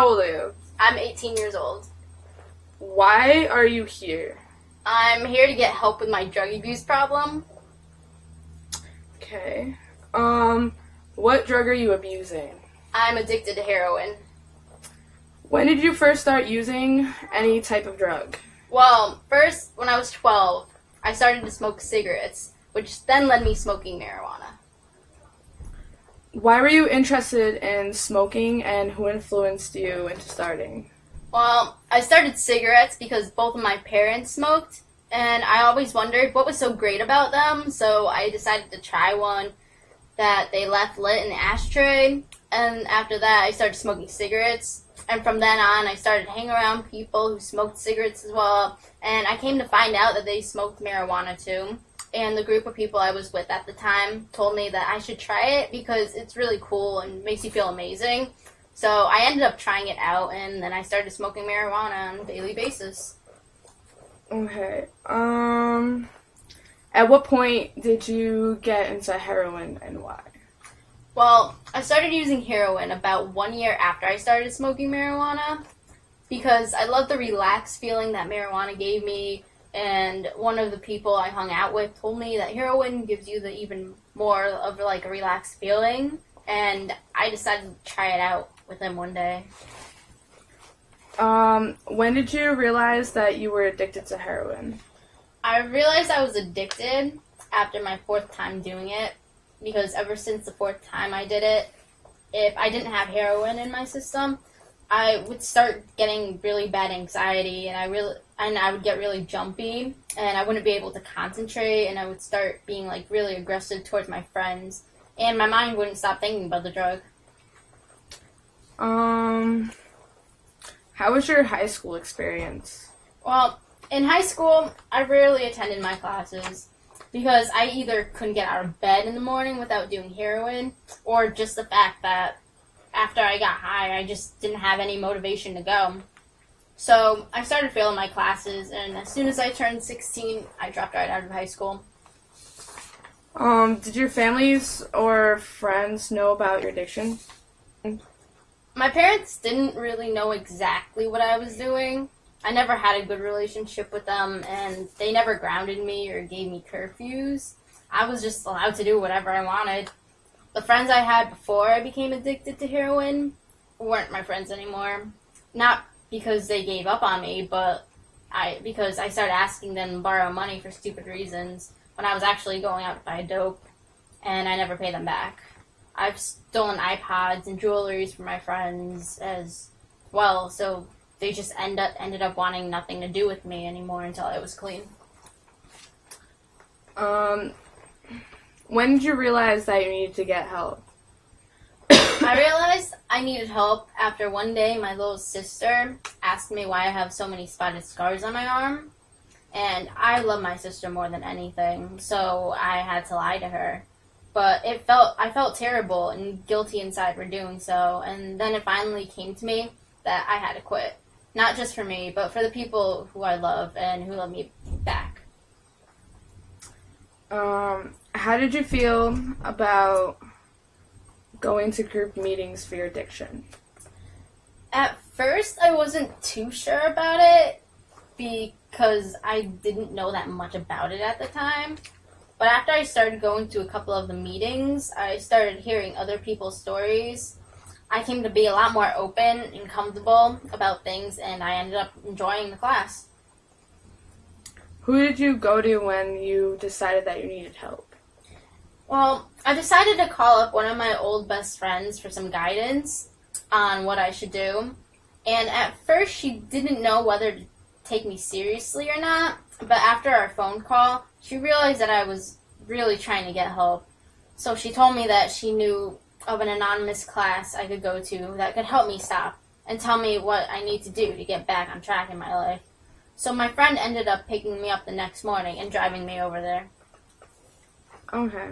How old are you? I'm 18 years old. Why are you here? I'm here to get help with my drug abuse problem. Okay. What drug are you abusing? I'm addicted to heroin. When did you first start using any type of drug? Well, first, when I was 12, I started to smoke cigarettes, which then led me smoking marijuana. Why were you interested in smoking, and who influenced you into starting? Well, I started cigarettes because both of my parents smoked, and I always wondered what was so great about them, so I decided to try one that they left lit in the ashtray, and after that I started smoking cigarettes, and from then on I started hanging around people who smoked cigarettes as well, and I came to find out that they smoked marijuana too. And the group of people I was with at the time told me that I should try it because it's really cool and makes you feel amazing. So I ended up trying it out, and then I started smoking marijuana on a daily basis. Okay. At what point did you get into heroin, and why? Well, I started using heroin about 1 year after I started smoking marijuana because I loved the relaxed feeling that marijuana gave me. And one of the people I hung out with told me that heroin gives you the even more of like a relaxed feeling, and I decided to try it out with him one day. When did you realize that you were addicted to heroin? I realized I was addicted after my fourth time doing it, because ever since the fourth time I did it, if I didn't have heroin in my system, I would start getting really bad anxiety, and I would get really jumpy, and I wouldn't be able to concentrate, and I would start being like really aggressive towards my friends, and my mind wouldn't stop thinking about the drug. How was your high school experience? Well, in high school, I rarely attended my classes because I either couldn't get out of bed in the morning without doing heroin, or just the fact that after I got high, I just didn't have any motivation to go. So I started failing my classes, and as soon as I turned 16, I dropped right out of high school. Did your families or friends know about your addiction? My parents didn't really know exactly what I was doing. I never had a good relationship with them, and they never grounded me or gave me curfews. I was just allowed to do whatever I wanted. The friends I had before I became addicted to heroin weren't my friends anymore. Not because they gave up on me, but because I started asking them to borrow money for stupid reasons when I was actually going out to buy dope, and I never paid them back. I've stolen iPods and jewelry from my friends as well, so they just ended up wanting nothing to do with me anymore until I was clean. When did you realize that you needed to get help? I realized I needed help after one day my little sister asked me why I have so many spotted scars on my arm. And I love my sister more than anything, so I had to lie to her. But I felt terrible and guilty inside for doing so, and then it finally came to me that I had to quit. Not just for me, but for the people who I love and who love me back. How did you feel about going to group meetings for your addiction? At first, I wasn't too sure about it because I didn't know that much about it at the time. But after I started going to a couple of the meetings, I started hearing other people's stories. I came to be a lot more open and comfortable about things, and I ended up enjoying the class. Who did you go to when you decided that you needed help? Well, I decided to call up one of my old best friends for some guidance on what I should do. And at first, she didn't know whether to take me seriously or not. But after our phone call, she realized that I was really trying to get help. So she told me that she knew of an anonymous class I could go to that could help me stop and tell me what I need to do to get back on track in my life. So my friend ended up picking me up the next morning and driving me over there. Okay.